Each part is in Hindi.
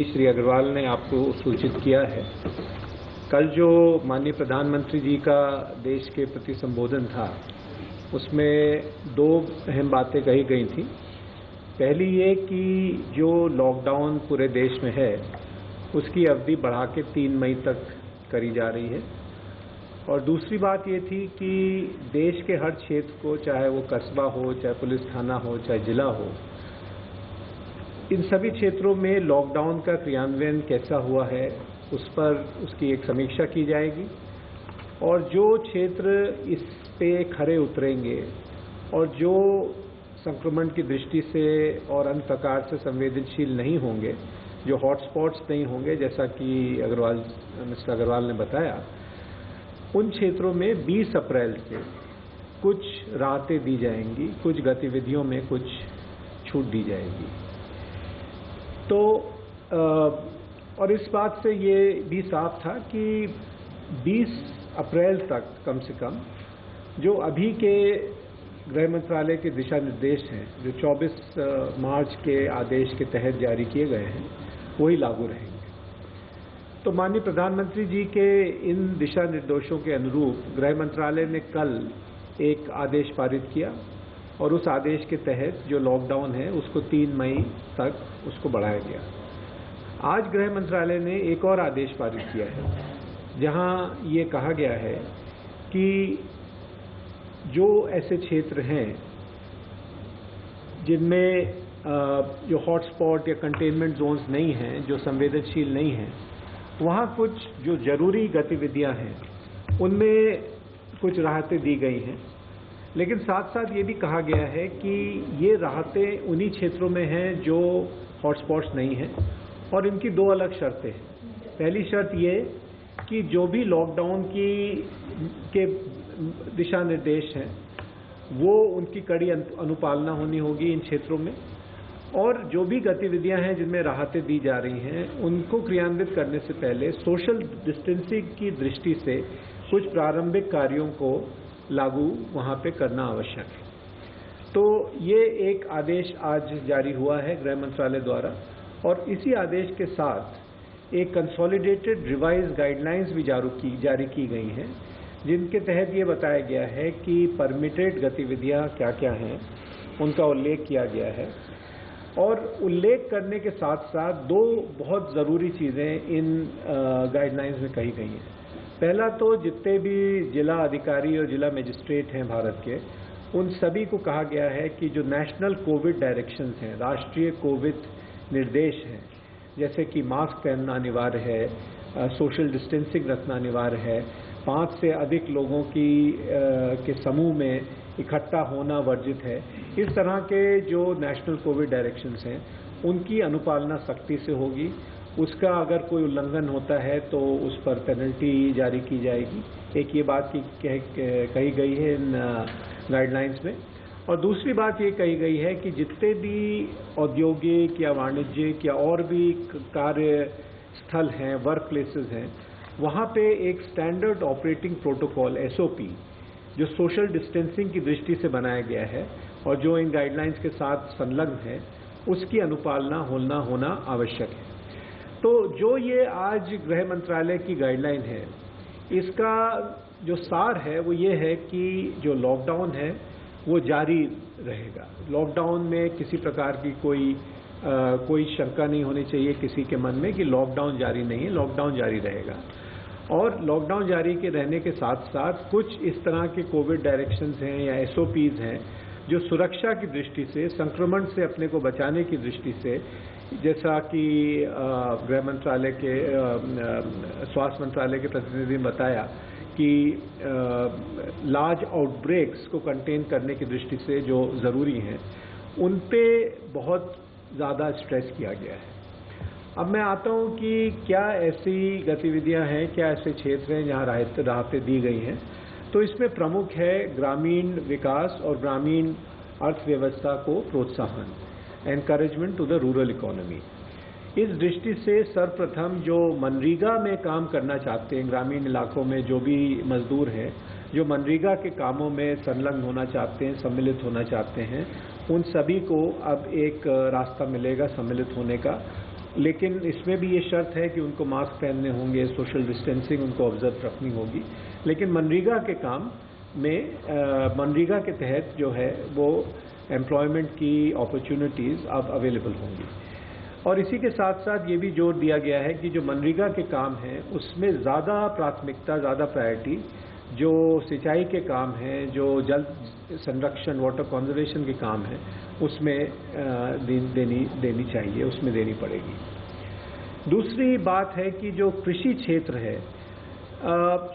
श्री अग्रवाल ने आपको सूचित किया है। कल जो माननीय प्रधानमंत्री जी का देश के प्रति संबोधन था, उसमें दो अहम बातें कही गई थी। पहली ये कि जो लॉकडाउन पूरे देश में है उसकी अवधि बढ़ा के 3 मई तक करी जा रही है, और दूसरी बात ये थी कि देश के हर क्षेत्र को, चाहे वो कस्बा हो, चाहे पुलिस थाना हो, चाहे जिला हो, इन सभी क्षेत्रों में लॉकडाउन का क्रियान्वयन कैसा हुआ है उस पर उसकी एक समीक्षा की जाएगी, और जो क्षेत्र इस पे खरे उतरेंगे और जो संक्रमण की दृष्टि से और अन्य प्रकार से संवेदनशील नहीं होंगे, जो हॉटस्पॉट्स नहीं होंगे, जैसा कि मिस्टर अग्रवाल ने बताया, उन क्षेत्रों में 20 अप्रैल से कुछ राहतें दी जाएंगी, कुछ गतिविधियों में कुछ छूट दी जाएगी। तो और इस बात से ये भी साफ था कि 20 अप्रैल तक कम से कम जो अभी के गृह मंत्रालय के दिशा निर्देश हैं, जो 24 मार्च के आदेश के तहत जारी किए गए हैं, वही लागू रहेंगे। तो माननीय प्रधानमंत्री जी के इन दिशा निर्देशों के अनुरूप गृह मंत्रालय ने कल एक आदेश पारित किया, और उस आदेश के तहत जो लॉकडाउन है उसको 3 मई तक उसको बढ़ाया गया। आज गृह मंत्रालय ने एक और आदेश पारित किया है, जहां ये कहा गया है कि जो ऐसे क्षेत्र हैं जिनमें जो हॉटस्पॉट या कंटेनमेंट जोन्स नहीं हैं, जो संवेदनशील नहीं हैं, वहां कुछ जो जरूरी गतिविधियां हैं उनमें कुछ राहतें दी गई हैं। लेकिन साथ साथ ये भी कहा गया है कि ये राहतें उन्हीं क्षेत्रों में हैं जो हॉटस्पॉट्स नहीं हैं, और इनकी दो अलग शर्तें हैं। पहली शर्त ये कि जो भी लॉकडाउन के दिशा निर्देश हैं वो उनकी कड़ी अनुपालना होनी होगी इन क्षेत्रों में, और जो भी गतिविधियां हैं जिनमें राहतें दी जा रही हैं उनको क्रियान्वित करने से पहले सोशल डिस्टेंसिंग की दृष्टि से कुछ प्रारंभिक कार्यों को लागू वहां पे करना आवश्यक है। तो ये एक आदेश आज जारी हुआ है गृह मंत्रालय द्वारा, और इसी आदेश के साथ एक कंसोलिडेटेड रिवाइज गाइडलाइंस भी जारी की गई हैं, जिनके तहत ये बताया गया है कि परमिटेड गतिविधियां क्या क्या हैं, उनका उल्लेख किया गया है। और उल्लेख करने के साथ साथ दो बहुत ज़रूरी चीज़ें इन गाइडलाइंस में कही गई हैं। पहला तो जितने भी जिला अधिकारी और जिला मजिस्ट्रेट हैं भारत के, उन सभी को कहा गया है कि जो नेशनल कोविड डायरेक्शंस हैं, राष्ट्रीय कोविड निर्देश हैं, जैसे कि मास्क पहनना अनिवार्य है, सोशल डिस्टेंसिंग रखना अनिवार्य है, 5 से अधिक लोगों के समूह में इकट्ठा होना वर्जित है, इस तरह के जो नेशनल कोविड डायरेक्शंस हैं उनकी अनुपालना सख्ती से होगी। उसका अगर कोई उल्लंघन होता है तो उस पर पेनल्टी जारी की जाएगी। एक ये बात कही गई है इन गाइडलाइंस में। और दूसरी बात ये कही गई है कि जितने भी औद्योगिक या वाणिज्यिक या और भी कार्य स्थल हैं, वर्क प्लेसेस हैं, वहाँ पे एक स्टैंडर्ड ऑपरेटिंग प्रोटोकॉल SOP जो सोशल डिस्टेंसिंग की दृष्टि से बनाया गया है और जो इन गाइडलाइंस के साथ संलग्न है, उसकी अनुपालना होना आवश्यक है। तो जो ये आज गृह मंत्रालय की गाइडलाइन है, इसका जो सार है वो ये है कि जो लॉकडाउन है वो जारी रहेगा। लॉकडाउन में किसी प्रकार की कोई शंका नहीं होनी चाहिए किसी के मन में कि लॉकडाउन जारी नहीं है, लॉकडाउन जारी रहेगा। और लॉकडाउन जारी के रहने के साथ साथ कुछ इस तरह के कोविड डायरेक्शंस हैं या SOPs हैं जो सुरक्षा की दृष्टि से, संक्रमण से अपने को बचाने की दृष्टि से, जैसा कि गृह मंत्रालय के स्वास्थ्य मंत्रालय के प्रतिनिधि ने बताया कि लार्ज आउटब्रेक्स को कंटेन करने की दृष्टि से जो ज़रूरी हैं, उन पे बहुत ज़्यादा स्ट्रेस किया गया है। अब मैं आता हूँ कि क्या ऐसी गतिविधियाँ हैं, क्या ऐसे क्षेत्र हैं जहाँ राहतें दी गई हैं। तो इसमें प्रमुख है ग्रामीण विकास और ग्रामीण अर्थव्यवस्था को प्रोत्साहन, encouragement to the rural economy. इस दृष्टि से सर्वप्रथम जो मनरेगा में काम करना चाहते हैं, ग्रामीण इलाकों में जो भी मजदूर हैं जो मनरेगा के कामों में संलग्न होना चाहते हैं, सम्मिलित होना चाहते हैं, उन सभी को अब एक रास्ता मिलेगा सम्मिलित होने का। लेकिन इसमें भी ये शर्त है कि उनको मास्क पहनने होंगे, सोशल डिस्टेंसिंग उनको ऑब्जर्व रखनी होगी। लेकिन मनरेगा के काम में मनरेगा के तहत जो है वो एम्प्लॉयमेंट की अपॉर्चुनिटीज़ अब अवेलेबल होंगी। और इसी के साथ साथ ये भी जोर दिया गया है कि जो मनरेगा के काम हैं उसमें ज़्यादा प्राथमिकता, ज़्यादा प्रायोरिटी जो सिंचाई के काम हैं, जो जल संरक्षण, वाटर कंजर्वेशन के काम हैं, उसमें देनी चाहिए, उसमें देनी पड़ेगी। दूसरी बात है कि जो कृषि क्षेत्र है,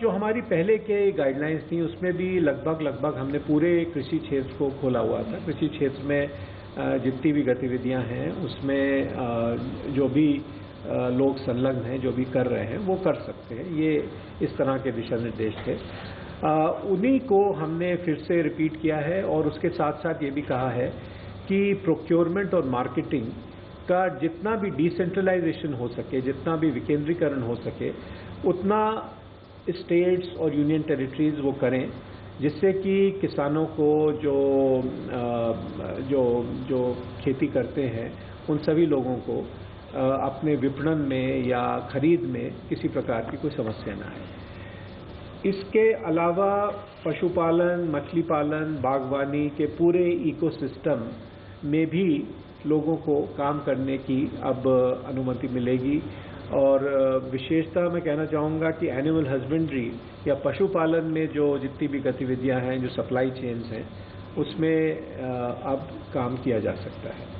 जो हमारी पहले के गाइडलाइंस थी उसमें भी लगभग हमने पूरे कृषि क्षेत्र को खोला हुआ था। कृषि क्षेत्र में जितनी भी गतिविधियां हैं उसमें जो भी लोग संलग्न हैं, जो भी कर रहे हैं वो कर सकते हैं। ये इस तरह के दिशा निर्देश थे। उन्हीं को हमने फिर से रिपीट किया है और उसके साथ साथ ये भी कहा है कि प्रोक्योरमेंट और मार्केटिंग का जितना भी डिसेंट्रलाइजेशन हो सके, जितना भी विकेंद्रीकरण हो सके, उतना स्टेट्स और यूनियन टेरिटरीज वो करें, जिससे कि किसानों को जो खेती करते हैं उन सभी लोगों को अपने विपणन में या खरीद में किसी प्रकार की कोई समस्या ना आए। इसके अलावा पशुपालन, मछली पालन, बागवानी के पूरे इकोसिस्टम में भी लोगों को काम करने की अब अनुमति मिलेगी। और विशेषतः मैं कहना चाहूँगा कि एनिमल हस्बेंड्री या पशुपालन में जो जितनी भी गतिविधियां हैं, जो सप्लाई चेन्स हैं, उसमें अब काम किया जा सकता है।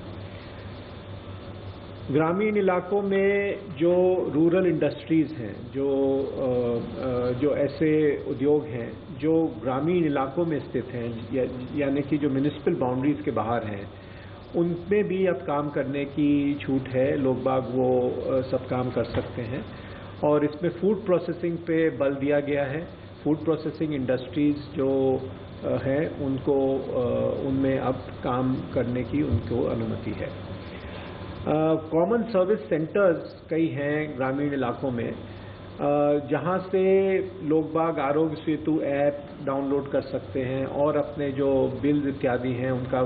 ग्रामीण इलाकों में जो रूरल इंडस्ट्रीज़ हैं, जो ऐसे उद्योग हैं जो ग्रामीण इलाकों में स्थित हैं, यानी कि जो म्युनिसिपल बाउंड्रीज़ के बाहर हैं, उनमें भी अब काम करने की छूट है। लोग बाग वो सब काम कर सकते हैं। और इसमें फूड प्रोसेसिंग पे बल दिया गया है। फूड प्रोसेसिंग इंडस्ट्रीज़ जो हैं उनको उनमें अब काम करने की उनको अनुमति है। कॉमन सर्विस सेंटर्स कई हैं ग्रामीण इलाकों में, जहां से लोग बाग आरोग्य सेतु ऐप डाउनलोड कर सकते हैं और अपने जो बिल्स इत्यादि हैं उनका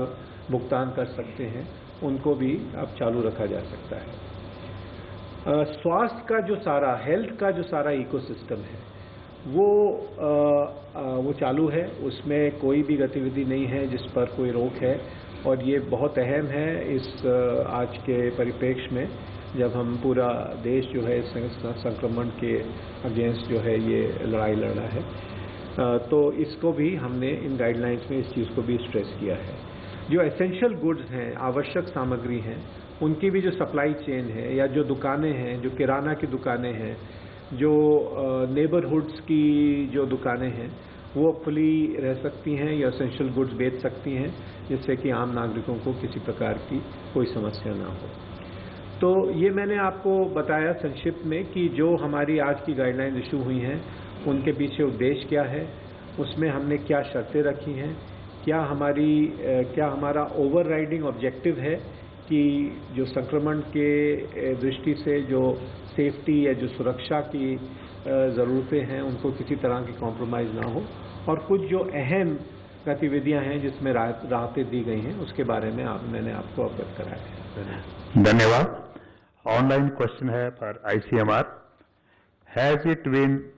भुगतान कर सकते हैं, उनको भी अब चालू रखा जा सकता है। स्वास्थ्य का जो सारा, हेल्थ का जो सारा इकोसिस्टम है वो चालू है। उसमें कोई भी गतिविधि नहीं है जिस पर कोई रोक है। और ये बहुत अहम है इस आज के परिप्रेक्ष्य में, जब हम पूरा देश जो है इस संक्रमण के अगेंस्ट जो है ये लड़ाई लड़ रहा है। तो इसको भी हमने इन गाइडलाइंस में इस चीज़ को भी स्ट्रेस किया है। जो एसेंशियल गुड्स हैं, आवश्यक सामग्री हैं, उनकी भी जो सप्लाई चेन है या जो दुकानें हैं, जो किराना की दुकानें हैं, जो नेबरहुड्स की जो दुकानें हैं, वो खुली रह सकती हैं या एसेंशियल गुड्स बेच सकती हैं, जिससे कि आम नागरिकों को किसी प्रकार की कोई समस्या ना हो। तो ये मैंने आपको बताया संक्षिप्त में कि जो हमारी आज की गाइडलाइन इशू हुई हैं उनके पीछे उद्देश्य क्या है, उसमें हमने क्या शर्तें रखी हैं, क्या हमारा ओवरराइडिंग ऑब्जेक्टिव है कि जो संक्रमण के दृष्टि से जो सेफ्टी या जो सुरक्षा की ज़रूरतें हैं उनको किसी तरह की कॉम्प्रोमाइज़ ना हो, और कुछ जो अहम गतिविधियां हैं जिसमें राहतें दी गई हैं उसके बारे में मैंने आपको अवगत कराया है। धन्यवाद। ऑनलाइन क्वेश्चन है for ICMR। Has it been